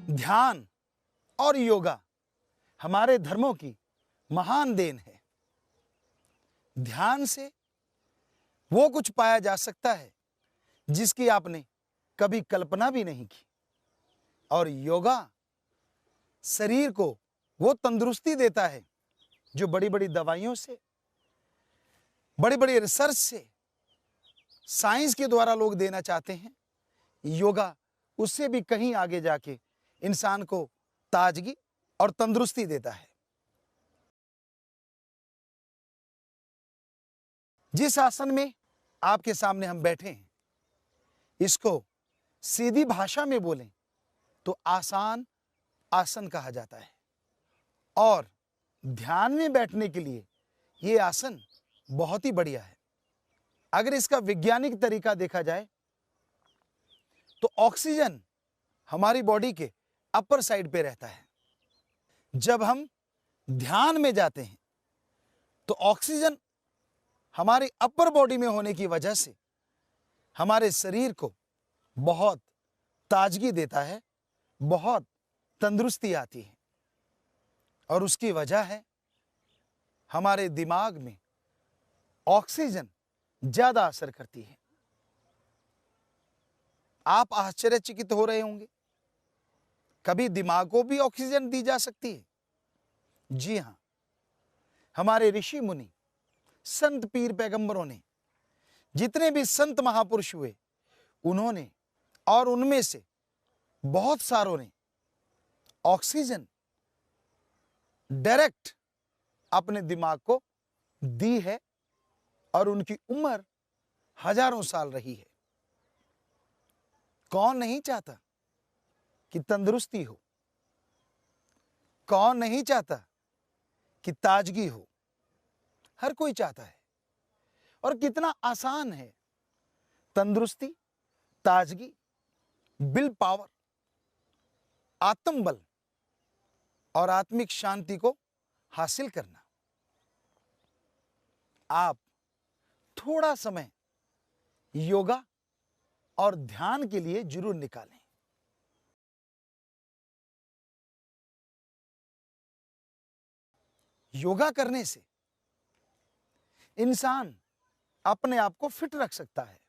ध्यान और योगा हमारे धर्मों की महान देन है। ध्यान से वो कुछ पाया जा सकता है जिसकी आपने कभी कल्पना भी नहीं की, और योगा शरीर को वो तंदुरुस्ती देता है जो बड़ी बड़ी दवाइयों से, बड़ी बड़ी रिसर्च से, साइंस के द्वारा लोग देना चाहते हैं। योगा उससे भी कहीं आगे जाके इंसान को ताजगी और तंदुरुस्ती देता है। जिस आसन में आपके सामने हम बैठे हैं, इसको सीधी भाषा में बोलें तो आसान आसन कहा जाता है, और ध्यान में बैठने के लिए ये आसन बहुत ही बढ़िया है। अगर इसका वैज्ञानिक तरीका देखा जाए तो ऑक्सीजन हमारी बॉडी के अपर साइड पे रहता है। जब हम ध्यान में जाते हैं तो ऑक्सीजन हमारी अपर बॉडी में होने की वजह से हमारे शरीर को बहुत ताजगी देता है, बहुत तंदुरुस्ती आती है, और उसकी वजह है हमारे दिमाग में ऑक्सीजन ज्यादा असर करती है। आप आश्चर्यचकित हो रहे होंगे, कभी दिमाग को भी ऑक्सीजन दी जा सकती है? जी हां, हमारे ऋषि मुनि, संत पीर पैगंबरों ने, जितने भी संत महापुरुष हुए, उन्होंने और उनमें से बहुत सारों ने ऑक्सीजन डायरेक्ट अपने दिमाग को दी है, और उनकी उम्र हजारों साल रही है। कौन नहीं चाहता कि तंदुरुस्ती हो? कौन नहीं चाहता कि ताजगी हो? हर कोई चाहता है। और कितना आसान है तंदुरुस्ती, ताजगी, विल पावर, आत्मबल और आत्मिक शांति को हासिल करना। आप थोड़ा समय योगा और ध्यान के लिए जरूर निकालें। योगा करने से इंसान अपने आप को फिट रख सकता है।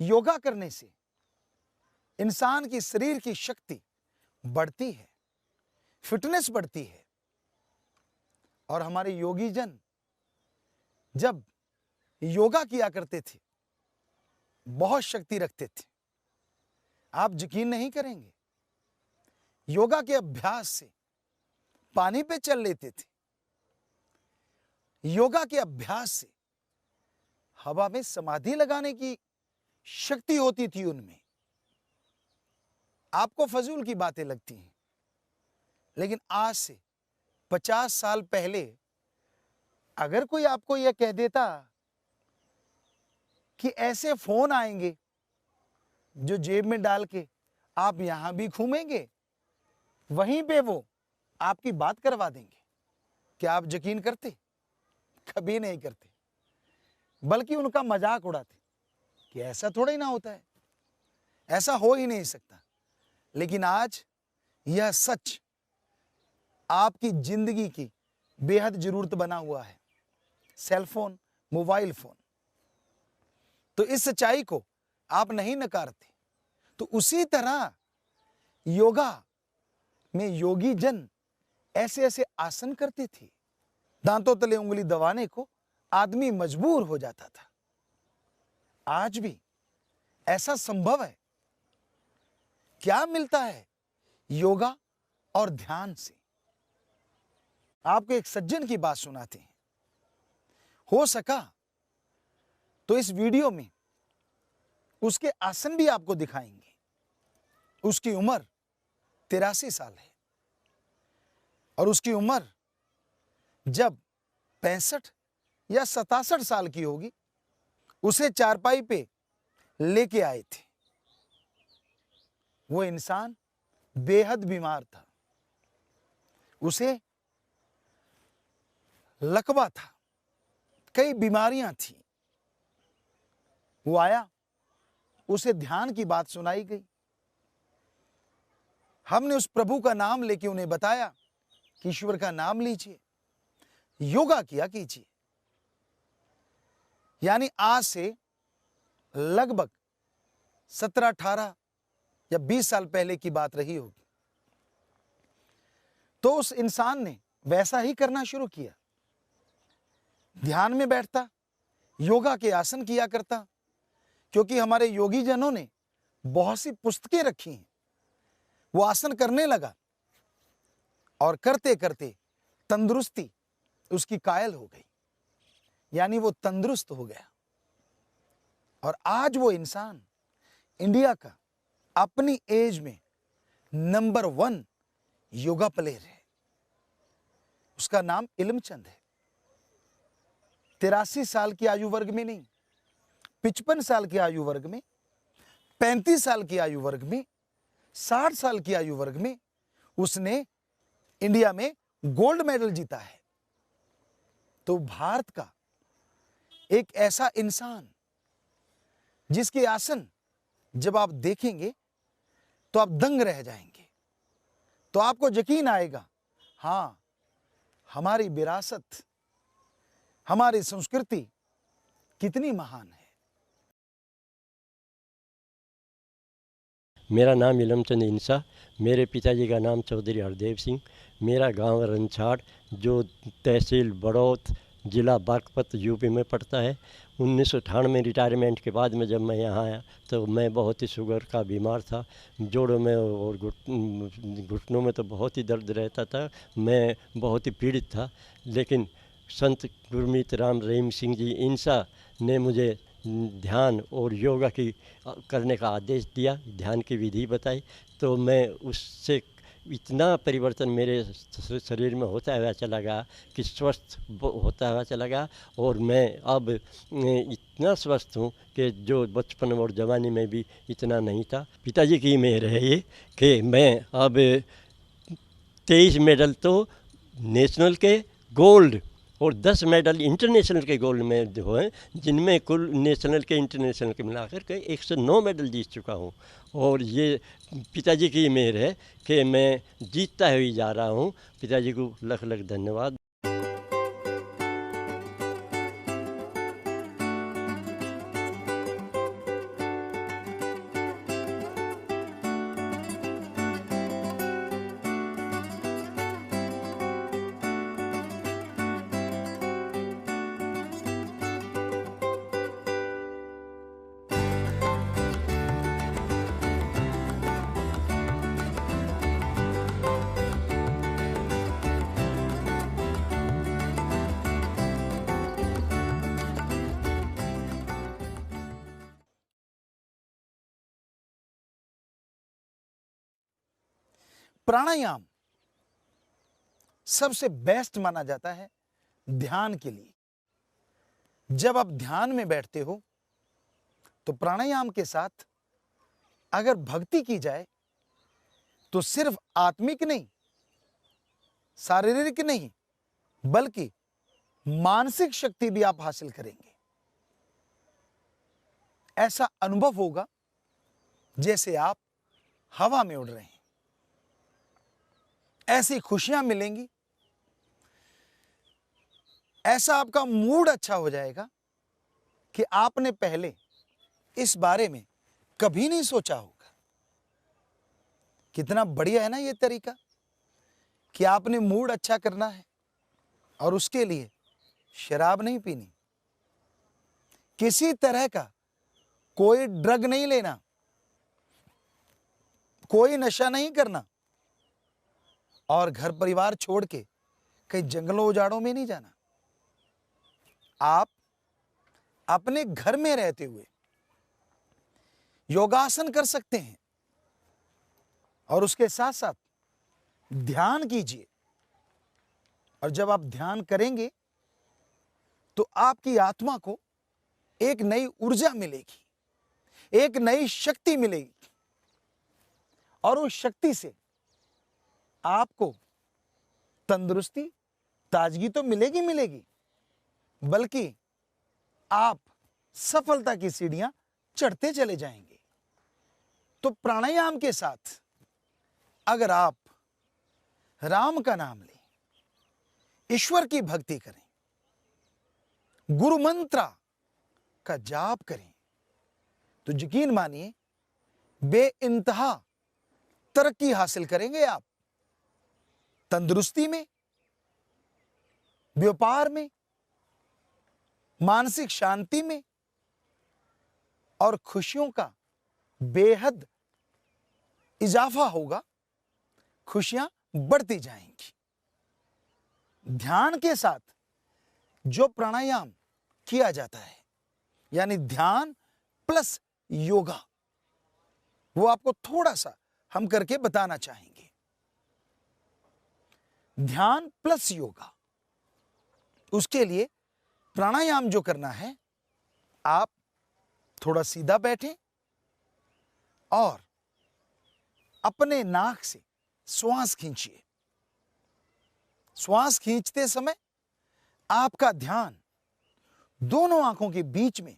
योगा करने से इंसान की शरीर की शक्ति बढ़ती है, फिटनेस बढ़ती है। और हमारे योगी जन जब योगा किया करते थे, बहुत शक्ति रखते थे। आप यकीन नहीं करेंगे, योगा के अभ्यास से पानी पे चल लेते थे। योगा के अभ्यास से हवा में समाधि लगाने की शक्ति होती थी उनमें। आपको फजूल की बातें लगती हैं, लेकिन आज से 50 साल पहले अगर कोई आपको यह कह देता कि ऐसे फोन आएंगे जो जेब में डाल के आप यहां भी घूमेंगे, वहीं पे वो आपकी बात करवा देंगे, क्या आप यकीन करते? कभी नहीं करते, बल्कि उनका मजाक उड़ाते कि ऐसा थोड़ा ही ना होता है, ऐसा हो ही नहीं सकता। लेकिन आज यह सच आपकी जिंदगी की बेहद जरूरत बना हुआ है, सेलफोन, मोबाइल फोन। तो इस सच्चाई को आप नहीं नकारते। तो उसी तरह योगा में योगी जन ऐसे ऐसे आसन करते थे, दांतों तले उंगली दबाने को आदमी मजबूर हो जाता था। आज भी ऐसा संभव है। क्या मिलता है योगा और ध्यान से? आपको एक सज्जन की बात सुनाते हैं। हो सका तो इस वीडियो में उसके आसन भी आपको दिखाएंगे। उसकी उम्र 83 साल है, और उसकी उम्र जब 65 या 67 साल की होगी, उसे चारपाई पे लेके आए थे। वो इंसान बेहद बीमार था, उसे लकवा था, कई बीमारियां थी। वो आया, उसे ध्यान की बात सुनाई गई। हमने उस प्रभु का नाम लेके उन्हें बताया कि ईश्वर का नाम लीजिए, योगा किया कीजिए। यानी आज से लगभग 17, 18 या 20 साल पहले की बात रही होगी। तो उस इंसान ने वैसा ही करना शुरू किया, ध्यान में बैठता, योगा के आसन किया करता, क्योंकि हमारे योगी जनों ने बहुत सी पुस्तकें रखी हैं। वो आसन करने लगा और करते करते तंदुरुस्ती उसकी कायल हो गई, यानी वो तंदुरुस्त हो गया। और आज वो इंसान इंडिया का अपनी एज में नंबर 1 योगा प्लेयर है। उसका नाम इलमचंद है। 83 साल की आयु वर्ग में नहीं, 55 साल की आयु वर्ग में, 35 साल की आयु वर्ग में, 60 साल की आयु वर्ग में उसने इंडिया में गोल्ड मेडल जीता है। तो भारत का एक ऐसा इंसान जिसके आसन जब आप देखेंगे तो आप दंग रह जाएंगे, तो आपको यकीन आएगा, हां, हमारी विरासत, हमारी संस्कृति कितनी महान है। मेरा नाम इलमचंद इंसा, मेरे पिताजी का नाम चौधरी हरदेव सिंह। मेरा गांव रनछाड़, जो तहसील बड़ौत, ज़िला बागपत, यूपी में पड़ता है। 1998 में रिटायरमेंट के बाद में जब मैं यहाँ आया तो मैं बहुत ही शुगर का बीमार था। जोड़ों में और घुटनों में तो बहुत ही दर्द रहता था। मैं बहुत ही पीड़ित था, लेकिन संत गुरमीत राम रहीम सिंह जी इंसा ने मुझे ध्यान और योगा की करने का आदेश दिया, ध्यान की विधि बताई, तो मैं उससे इतना परिवर्तन मेरे शरीर में होता हुआ चला गया कि स्वस्थ होता हुआ चला गया। और मैं अब इतना स्वस्थ हूँ कि जो बचपन और जवानी में भी इतना नहीं था। पिताजी की मेहर है ये कि मैं अब 23 मेडल तो नेशनल के गोल्ड और 10 मेडल इंटरनेशनल के गोल्ड में जो हैं, जिनमें कुल नेशनल के इंटरनेशनल के मिलाकर के 109 मेडल जीत चुका हूँ। और ये पिताजी की मेहर है कि मैं जीतता ही जा रहा हूँ। पिताजी को लख लख धन्यवाद। प्राणायाम सबसे बेस्ट माना जाता है ध्यान के लिए। जब आप ध्यान में बैठते हो तो प्राणायाम के साथ अगर भक्ति की जाए तो सिर्फ आत्मिक नहीं, शारीरिक नहीं, बल्कि मानसिक शक्ति भी आप हासिल करेंगे। ऐसा अनुभव होगा जैसे आप हवा में उड़ रहे हैं। ऐसी खुशियां मिलेंगी, ऐसा आपका मूड अच्छा हो जाएगा कि आपने पहले इस बारे में कभी नहीं सोचा होगा। कितना बढ़िया है ना ये तरीका कि आपने मूड अच्छा करना है और उसके लिए शराब नहीं पीनी, किसी तरह का कोई ड्रग नहीं लेना, कोई नशा नहीं करना, और घर परिवार छोड़ के कहीं जंगलों उजाड़ों में नहीं जाना। आप अपने घर में रहते हुए योगासन कर सकते हैं और उसके साथ साथ ध्यान कीजिए। और जब आप ध्यान करेंगे तो आपकी आत्मा को एक नई ऊर्जा मिलेगी, एक नई शक्ति मिलेगी, और उस शक्ति से आपको तंदुरुस्ती, ताजगी तो मिलेगी मिलेगी, बल्कि आप सफलता की सीढ़ियां चढ़ते चले जाएंगे। तो प्राणायाम के साथ अगर आप राम का नाम लें, ईश्वर की भक्ति करें, गुरु मंत्र का जाप करें, तो यकीन मानिए बेइंतहा तरक्की हासिल करेंगे आप। तंदुरुस्ती में, व्यापार में, मानसिक शांति में और खुशियों का बेहद इजाफा होगा, खुशियां बढ़ती जाएंगी। ध्यान के साथ जो प्राणायाम किया जाता है, यानी ध्यान प्लस योगा, वो आपको थोड़ा सा हम करके बताना चाहेंगे। ध्यान प्लस योगा, उसके लिए प्राणायाम जो करना है, आप थोड़ा सीधा बैठें और अपने नाक से श्वास खींचिए। श्वास खींचते समय आपका ध्यान दोनों आंखों के बीच में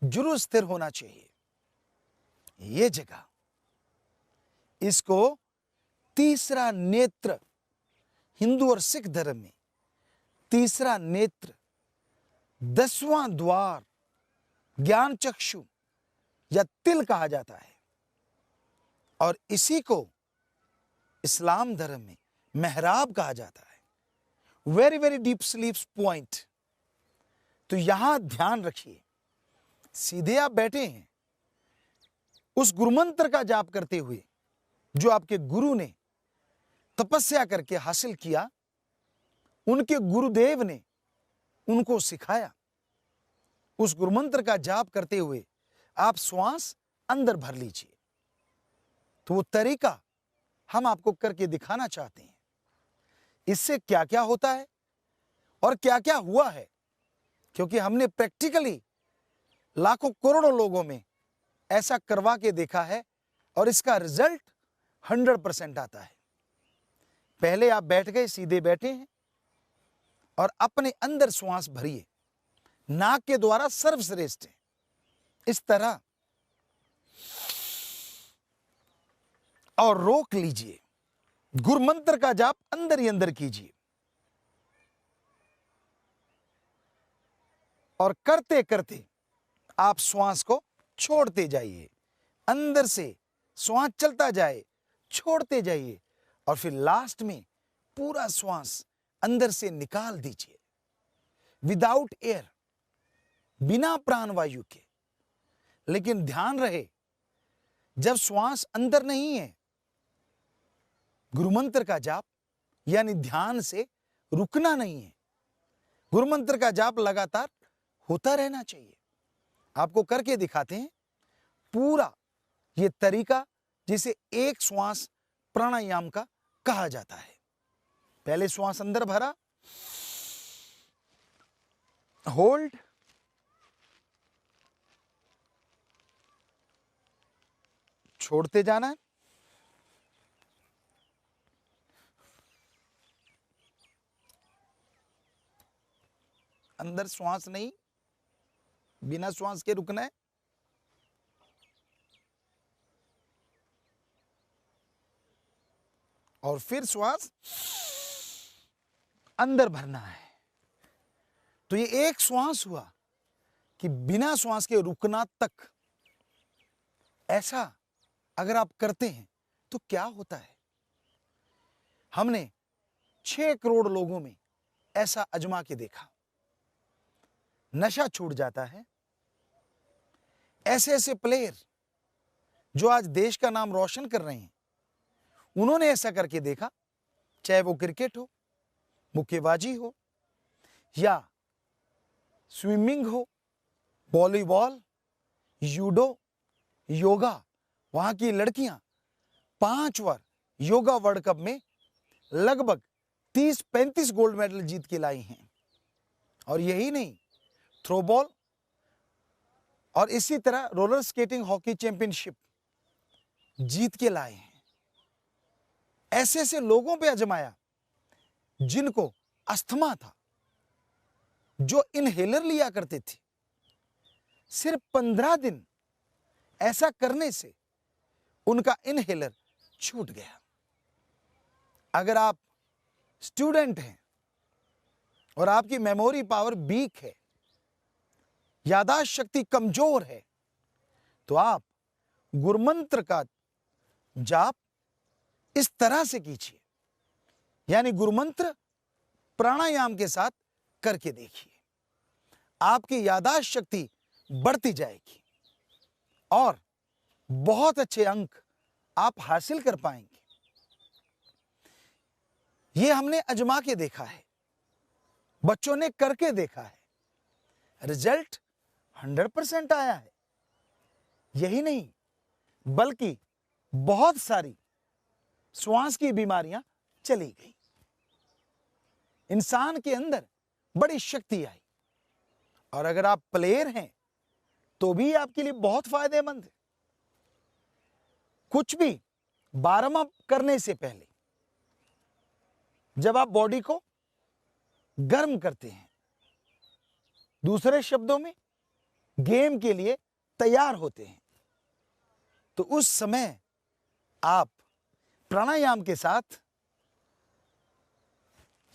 जरूर स्थिर होना चाहिए। ये जगह, इसको तीसरा नेत्र, हिंदू और सिख धर्म में तीसरा नेत्र, 10वां द्वार, ज्ञान चक्षु या तिल कहा जाता है, और इसी को इस्लाम धर्म में मेहराब कहा जाता है। Very very deep sleep point. तो यहां ध्यान रखिए, सीधे आप बैठे हैं, उस गुरुमंत्र का जाप करते हुए जो आपके गुरु ने तपस्या करके हासिल किया, उनके गुरुदेव ने उनको सिखाया, उस गुरुमंत्र का जाप करते हुए आप श्वास अंदर भर लीजिए। तो वो तरीका हम आपको करके दिखाना चाहते हैं। इससे क्या क्या होता है और क्या क्या हुआ है, क्योंकि हमने प्रैक्टिकली लाखों करोड़ों लोगों में ऐसा करवा के देखा है और इसका रिजल्ट 100% आता है। पहले आप बैठ गए, सीधे बैठे हैं और अपने अंदर श्वास भरिए, नाक के द्वारा सर्वश्रेष्ठ है। इस तरह और रोक लीजिए, गुरु मंत्र का जाप अंदर ही अंदर कीजिए और करते करते आप श्वास को छोड़ते जाइए। अंदर से श्वास चलता जाए, छोड़ते जाइए और फिर लास्ट में पूरा श्वास अंदर से निकाल दीजिए, विदाउट एयर, बिना प्राण वायु के। लेकिन ध्यान रहे, जब श्वास अंदर नहीं है, गुरुमंत्र का जाप यानी ध्यान से रुकना नहीं है। गुरुमंत्र का जाप लगातार होता रहना चाहिए। आपको करके दिखाते हैं पूरा ये तरीका, जिसे एक श्वास प्राणायाम का कहा जाता है। पहले श्वास अंदर भरा, होल्ड, छोड़ते जाना है, अंदर श्वास नहीं, बिना श्वास के रुकना है, और फिर श्वास अंदर भरना है। तो ये एक श्वास हुआ कि बिना श्वास के रुकना तक। ऐसा अगर आप करते हैं तो क्या होता है, हमने 6 करोड़ लोगों में ऐसा आजमा के देखा। नशा छूट जाता है। ऐसे ऐसे प्लेयर जो आज देश का नाम रोशन कर रहे हैं, उन्होंने ऐसा करके देखा, चाहे वो क्रिकेट हो, मुक्केबाजी हो, या स्विमिंग हो, वॉलीबॉल, जूडो, योगा। वहां की लड़कियां 5 बार योगा वर्ल्ड कप में लगभग 30-35 गोल्ड मेडल जीत के लाई हैं। और यही नहीं, थ्रोबॉल और इसी तरह रोलर स्केटिंग हॉकी चैंपियनशिप जीत के लाए हैं। ऐसे ऐसे लोगों पे आजमाया जिनको अस्थमा था, जो इनहेलर लिया करते थे। सिर्फ 15 दिन ऐसा करने से उनका इनहेलर छूट गया। अगर आप स्टूडेंट हैं और आपकी मेमोरी पावर वीक है, याददाश्त शक्ति कमजोर है, तो आप गुरुमंत्र का जाप इस तरह से कीजिए, यानी गुरुमंत्र प्राणायाम के साथ करके देखिए। आपकी याददाश्त शक्ति बढ़ती जाएगी और बहुत अच्छे अंक आप हासिल कर पाएंगे। ये हमने आजमा के देखा है, बच्चों ने करके देखा है, रिजल्ट 100% आया है। यही नहीं बल्कि बहुत सारी श्वास की बीमारियां चली गई, इंसान के अंदर बड़ी शक्ति आई। और अगर आप प्लेयर हैं तो भी आपके लिए बहुत फायदेमंद है। कुछ भी वार्म अप करने से पहले जब आप बॉडी को गर्म करते हैं, दूसरे शब्दों में गेम के लिए तैयार होते हैं, तो उस समय आप प्राणायाम के साथ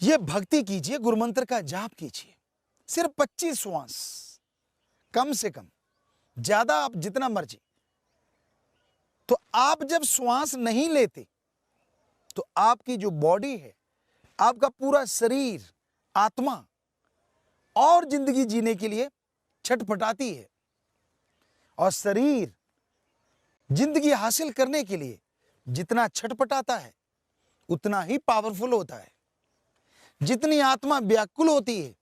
यह भक्ति कीजिए, गुरुमंत्र का जाप कीजिए। सिर्फ 25 श्वास, कम से कम, ज्यादा आप जितना मर्जी। तो आप जब श्वास नहीं लेते तो आपकी जो बॉडी है, आपका पूरा शरीर, आत्मा और जिंदगी जीने के लिए छटपटाती है। और शरीर जिंदगी हासिल करने के लिए जितना छटपटाता है उतना ही पावरफुल होता है। जितनी आत्मा व्याकुल होती है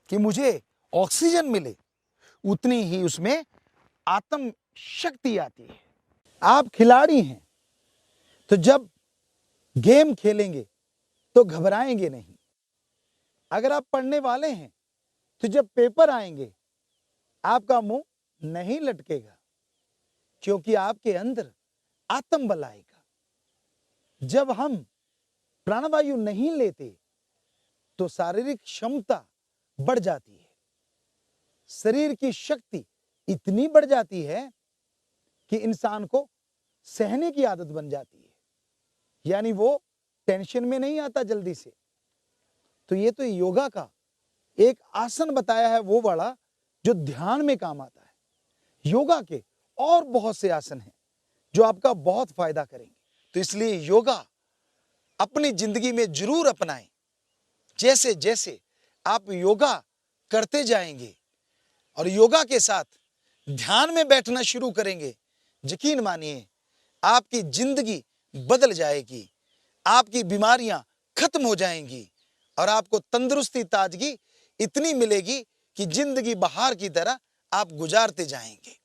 कि मुझे ऑक्सीजन मिले, उतनी ही उसमें आत्म शक्ति आती है। आप खिलाड़ी हैं तो जब गेम खेलेंगे तो घबराएंगे नहीं। अगर आप पढ़ने वाले हैं तो जब पेपर आएंगे आपका मुंह नहीं लटकेगा, क्योंकि आपके अंदर आत्मबल आएगा। जब हम प्राणवायु नहीं लेते तो शारीरिक क्षमता बढ़ जाती है, शरीर की शक्ति इतनी बढ़ जाती है कि इंसान को सहने की आदत बन जाती है, यानी वो टेंशन में नहीं आता जल्दी से। तो ये तो योगा का एक आसन बताया है, वो वाला जो ध्यान में काम आता है। योगा के और बहुत से आसन हैं जो आपका बहुत फायदा करेंगे। तो इसलिए योगा अपनी जिंदगी में जरूर अपनाएं। जैसे जैसे आप योगा करते जाएंगे और योगा के साथ ध्यान में बैठना शुरू करेंगे, यकीन मानिए आपकी जिंदगी बदल जाएगी, आपकी बीमारियां खत्म हो जाएंगी और आपको तंदुरुस्ती, ताजगी इतनी मिलेगी कि जिंदगी बहार की तरह आप गुजारते जाएंगे।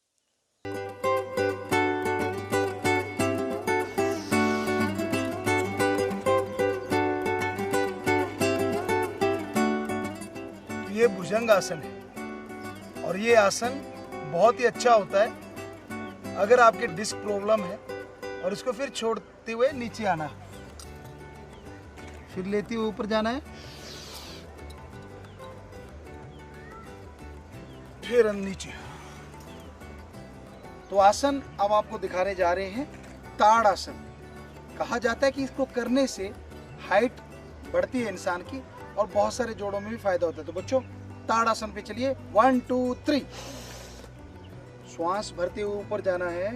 ये भुजंग आसन है और ये आसन बहुत ही अच्छा होता है अगर आपके डिस्क प्रॉब्लम है। और इसको फिर छोड़ते हुए नीचे आना है, फिर लेते हुए ऊपर जाना है, फिर नीचे। तो आसन अब आपको दिखाने जा रहे हैं ताड़ आसन। कहा जाता है कि इसको करने से हाइट बढ़ती है इंसान की और बहुत सारे जोड़ों में भी फायदा होता है। तो बच्चों ताड़ आसन पे चलिए, 1 2 3। श्वास भरते हुए ऊपर जाना है,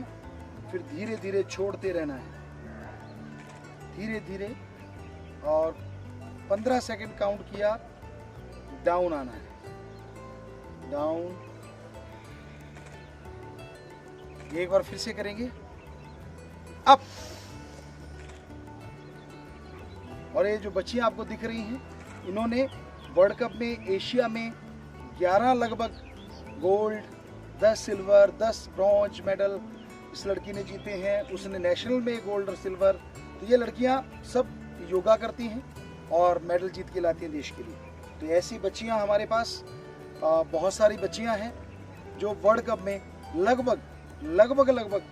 फिर धीरे धीरे छोड़ते रहना है, धीरे धीरे, और 15 सेकंड काउंट किया, डाउन आना है, डाउन। एक बार फिर से करेंगे, अप। और ये जो बच्चियां आपको दिख रही हैं, इन्होंने वर्ल्ड कप में एशिया में 11 लगभग गोल्ड, 10 सिल्वर, 10 ब्रॉन्ज मेडल इस लड़की ने जीते हैं। उसने नेशनल में गोल्ड और सिल्वर। तो ये लड़कियां सब योगा करती हैं और मेडल जीत के लाती हैं देश के लिए। तो ऐसी बच्चियां हमारे पास बहुत सारी बच्चियां हैं जो वर्ल्ड कप में लगभग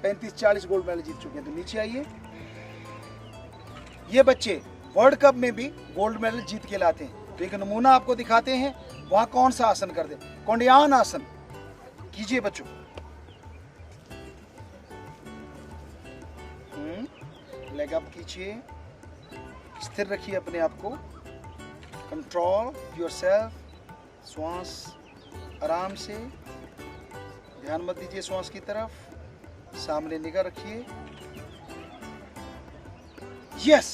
35-40 गोल्ड मेडल जीत चुके हैं। तो नीचे आइए। ये बच्चे वर्ल्ड कप में भी गोल्ड मेडल जीत के लाते हैं। तो एक नमूना आपको दिखाते हैं, वहां कौन सा आसन करते हैं। कोंडियान आसन कीजिए बच्चों। लेग अप कीजिए, स्थिर रखिए अपने आप को, कंट्रोल योरसेल्फ। श्वास आराम से, ध्यान मत दीजिए श्वास की तरफ, सामने निगाह रखिए। यस।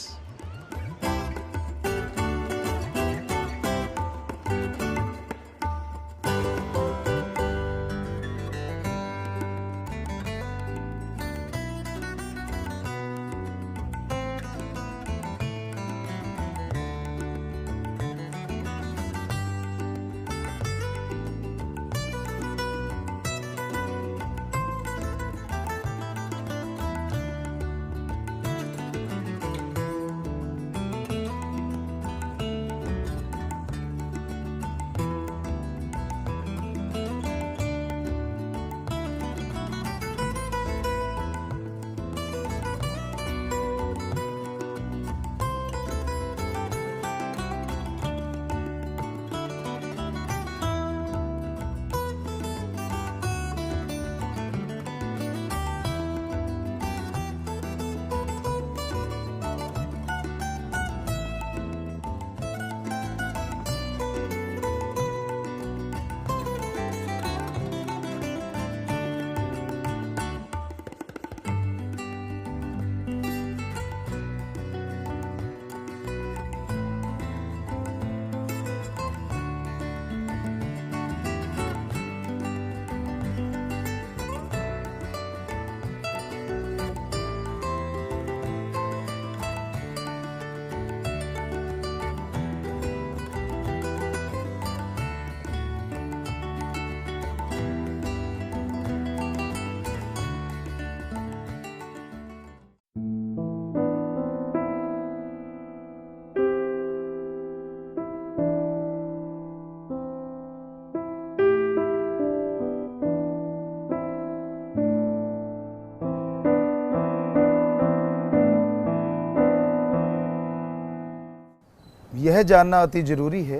यह जानना अति जरूरी है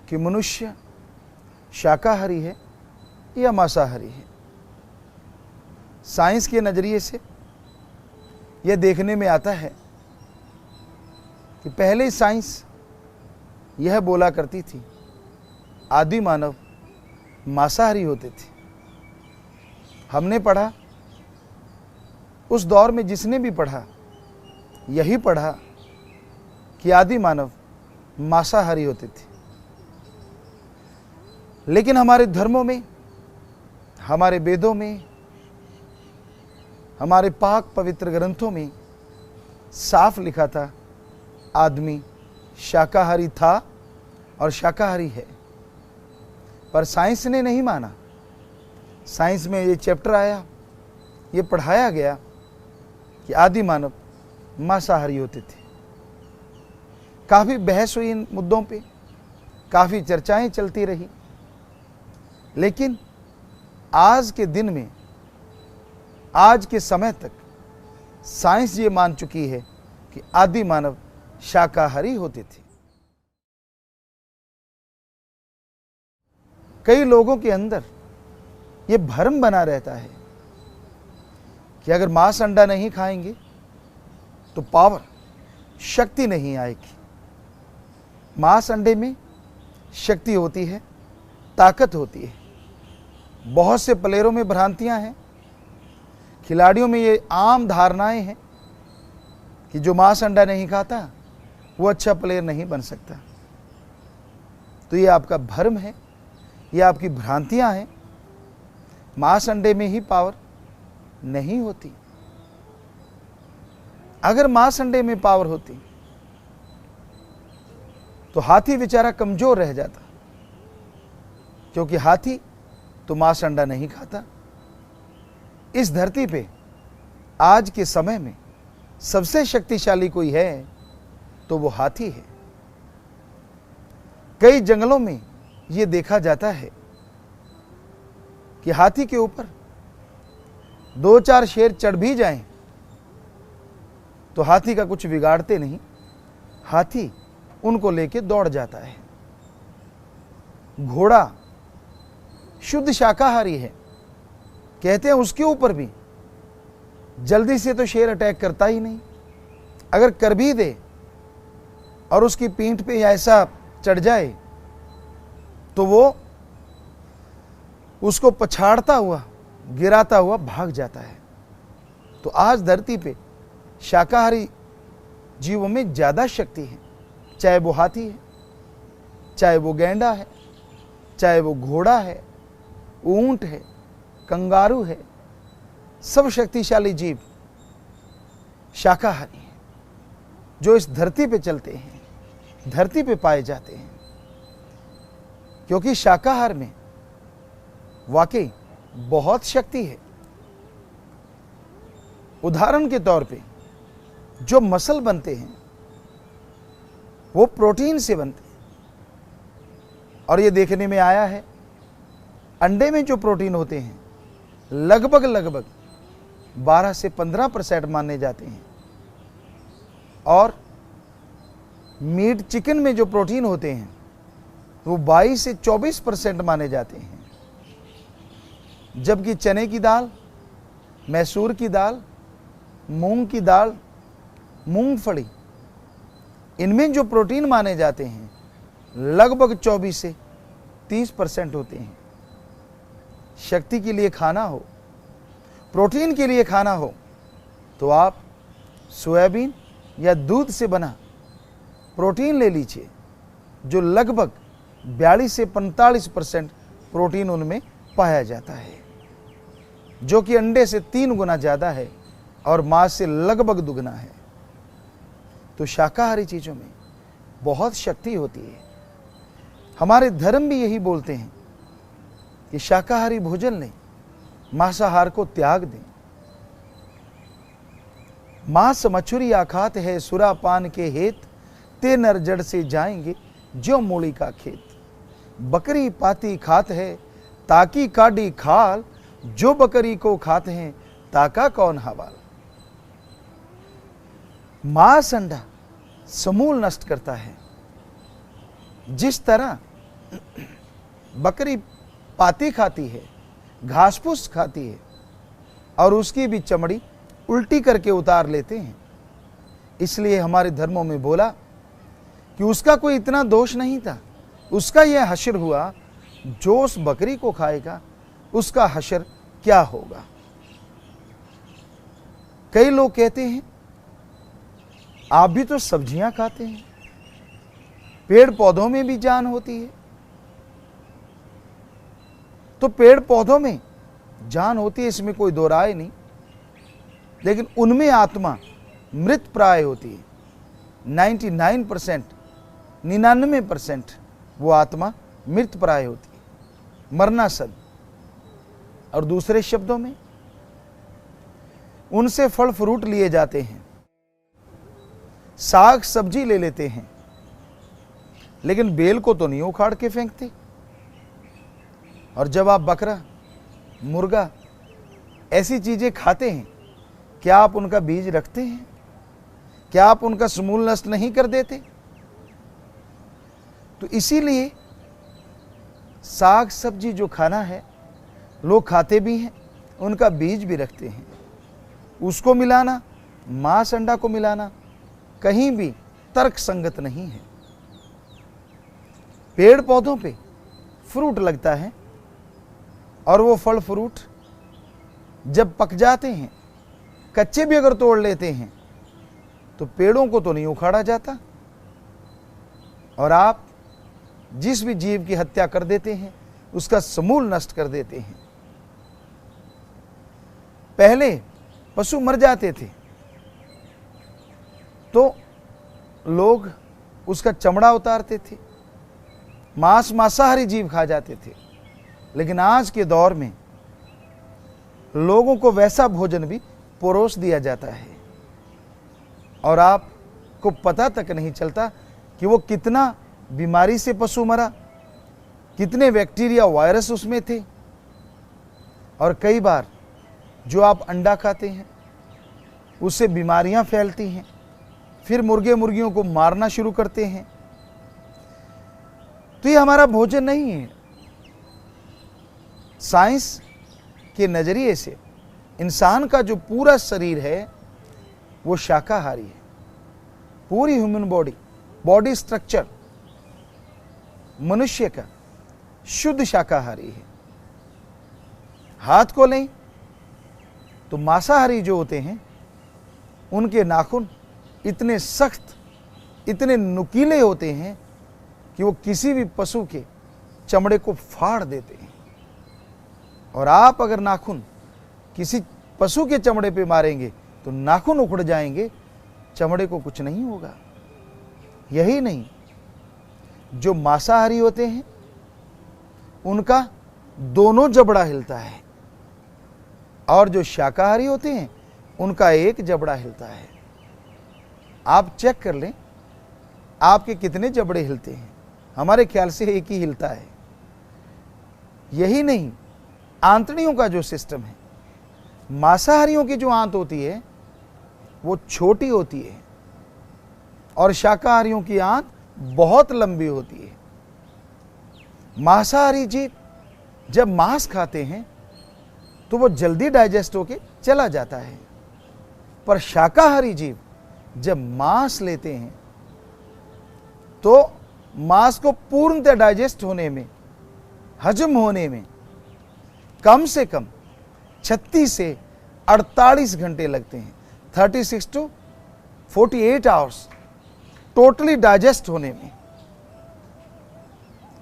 कि मनुष्य शाकाहारी है या मांसाहारी है। साइंस के नज़रिए से यह देखने में आता है कि पहले साइंस यह बोला करती थी आदि मानव मांसाहारी होते थे। हमने पढ़ा, उस दौर में जिसने भी पढ़ा यही पढ़ा कि आदि मानव मांसाहारी होते थे। लेकिन हमारे धर्मों में, हमारे वेदों में, हमारे पाक पवित्र ग्रंथों में साफ लिखा था आदमी शाकाहारी था और शाकाहारी है। पर साइंस ने नहीं माना। साइंस में ये चैप्टर आया, ये पढ़ाया गया कि आदि मानव मांसाहारी होते थे। काफ़ी बहस हुई इन मुद्दों पे, काफ़ी चर्चाएं चलती रही, लेकिन आज के दिन में, आज के समय तक साइंस ये मान चुकी है कि आदि मानव शाकाहारी होते थे। कई लोगों के अंदर ये भ्रम बना रहता है कि अगर मांस अंडा नहीं खाएंगे तो पावर, शक्ति नहीं आएगी। मांस अंडे में शक्ति होती है, ताकत होती है। बहुत से प्लेयरों में भ्रांतियां हैं, खिलाड़ियों में ये आम धारणाएं हैं कि जो मांस अंडा नहीं खाता वो अच्छा प्लेयर नहीं बन सकता। तो ये आपका भ्रम है, ये आपकी भ्रांतियां हैं। मांस अंडे में ही पावर नहीं होती। अगर मांस अंडे में पावर होती तो हाथी बेचारा कमजोर रह जाता, क्योंकि हाथी तो मांस अंडा नहीं खाता। इस धरती पे आज के समय में सबसे शक्तिशाली कोई है तो वो हाथी है। कई जंगलों में ये देखा जाता है कि हाथी के ऊपर 2-4 शेर चढ़ भी जाएं तो हाथी का कुछ बिगाड़ते नहीं। हाथी उनको लेके दौड़ जाता है। घोड़ा शुद्ध शाकाहारी है, कहते हैं उसके ऊपर भी जल्दी से तो शेर अटैक करता ही नहीं। अगर कर भी दे और उसकी पीठ पे ऐसा चढ़ जाए तो वो उसको पछाड़ता हुआ, गिराता हुआ भाग जाता है। तो आज धरती पे शाकाहारी जीवों में ज़्यादा शक्ति है, चाहे वो हाथी है, चाहे वो गैंडा है, चाहे वो घोड़ा है, ऊंट है, कंगारू है, सब शक्तिशाली जीव शाकाहारी हैं, जो इस धरती पे चलते हैं, धरती पे पाए जाते हैं। क्योंकि शाकाहार में वाकई बहुत शक्ति है। उदाहरण के तौर पे जो मसल बनते हैं वो प्रोटीन से बनते हैं। और ये देखने में आया है, अंडे में जो प्रोटीन होते हैं लगभग 12 से 15% माने जाते हैं, और मीट चिकन में जो प्रोटीन होते हैं वो 22 से 24% माने जाते हैं। जबकि चने की दाल, मैसूर की दाल, मूंग की दाल, मूंगफली, इनमें जो प्रोटीन माने जाते हैं लगभग 24 से 30% होते हैं। शक्ति के लिए खाना हो, प्रोटीन के लिए खाना हो, तो आप सोयाबीन या दूध से बना प्रोटीन ले लीजिए, जो लगभग 42 से 45% प्रोटीन उनमें पाया जाता है, जो कि अंडे से 3 गुना ज़्यादा है और मांस से लगभग दुगना है। तो शाकाहारी चीज़ों में बहुत शक्ति होती है। हमारे धर्म भी यही बोलते हैं कि शाकाहारी भोजन लें, मांसाहार को त्याग दें। मांस मछुरी आखात है सुरापान के हेत, ते नर जड़ से जाएंगे जो मूली का खेत। बकरी पाती खात है ताकी काडी खाल, जो बकरी को खाते हैं ताका कौन हवाल। मांस अंडा समूल नष्ट करता है। जिस तरह बकरी पाती खाती है, घास फूस खाती है और उसकी भी चमड़ी उल्टी करके उतार लेते हैं, इसलिए हमारे धर्मों में बोला कि उसका कोई इतना दोष नहीं था, उसका यह हश्र हुआ, जो उस बकरी को खाएगा उसका हश्र क्या होगा। कई लोग कहते हैं आप भी तो सब्जियां खाते हैं, पेड़ पौधों में भी जान होती है। तो पेड़ पौधों में जान होती है, इसमें कोई दो राय नहीं, लेकिन उनमें आत्मा मृत प्राय होती है। 99% वो आत्मा मृत प्राय होती है, मरनासद। और दूसरे शब्दों में उनसे फल फ्रूट लिए जाते हैं, साग सब्जी ले लेते हैं, लेकिन बेल को तो नहीं उखाड़ के फेंकते। और जब आप बकरा, मुर्गा ऐसी चीजें खाते हैं, क्या आप उनका बीज रखते हैं? क्या आप उनका समूल नष्ट नहीं कर देते? तो इसीलिए साग सब्जी जो खाना है लोग खाते भी हैं, उनका बीज भी रखते हैं। उसको मिलाना, मांस अंडा को मिलाना कहीं भी तर्क संगत नहीं है। पेड़ पौधों पे फ्रूट लगता है और वो फल फ्रूट जब पक जाते हैं, कच्चे भी अगर तोड़ लेते हैं तो पेड़ों को तो नहीं उखाड़ा जाता। और आप जिस भी जीव की हत्या कर देते हैं उसका समूल नष्ट कर देते हैं। पहले पशु मर जाते थे तो लोग उसका चमड़ा उतारते थे, मांसाहारी जीव खा जाते थे। लेकिन आज के दौर में लोगों को वैसा भोजन भी परोस दिया जाता है और आपको पता तक नहीं चलता कि वो कितना बीमारी से पशु मरा, कितने बैक्टीरिया वायरस उसमें थे। और कई बार जो आप अंडा खाते हैं उससे बीमारियां फैलती हैं, फिर मुर्गे मुर्गियों को मारना शुरू करते हैं। तो ये हमारा भोजन नहीं है। साइंस के नजरिए से इंसान का जो पूरा शरीर है वो शाकाहारी है। पूरी ह्यूमन बॉडी बॉडी स्ट्रक्चर मनुष्य का शुद्ध शाकाहारी है। हाथ को लें तो मांसाहारी जो होते हैं उनके नाखून इतने सख्त, इतने नुकीले होते हैं कि वो किसी भी पशु के चमड़े को फाड़ देते हैं। और आप अगर नाखून किसी पशु के चमड़े पे मारेंगे तो नाखून उखड़ जाएंगे, चमड़े को कुछ नहीं होगा। यही नहीं, जो मांसाहारी होते हैं उनका दोनों जबड़ा हिलता है, और जो शाकाहारी होते हैं उनका एक जबड़ा हिलता है। आप चेक कर लें आपके कितने जबड़े हिलते हैं। हमारे ख्याल से एक ही हिलता है। यही नहीं, आंतड़ियों का जो सिस्टम है, मांसाहारियों की जो आंत होती है वो छोटी होती है और शाकाहारियों की आंत बहुत लंबी होती है। मांसाहारी जीव जब मांस खाते हैं तो वो जल्दी डाइजेस्ट होके चला जाता है, पर शाकाहारी जीव जब मांस लेते हैं तो मांस को पूर्णतः डाइजेस्ट होने में, हजम होने में कम से कम 36 से 48 घंटे लगते हैं। 36 to 48 आवर्स टोटली डाइजेस्ट होने में,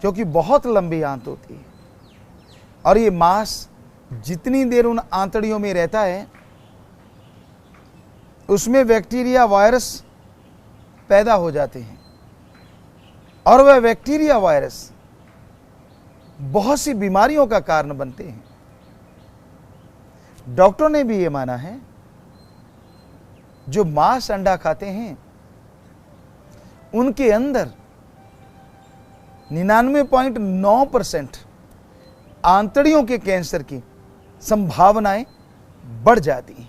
क्योंकि बहुत लंबी आंत होती है। और ये मांस जितनी देर उन आंतड़ियों में रहता है उसमें बैक्टीरिया, वायरस पैदा हो जाते हैं, और वह बैक्टीरिया, वायरस बहुत सी बीमारियों का कारण बनते हैं। डॉक्टरों ने भी ये माना है जो मांस अंडा खाते हैं उनके अंदर 99.9% आंतड़ियों के कैंसर की संभावनाएं बढ़ जाती हैं।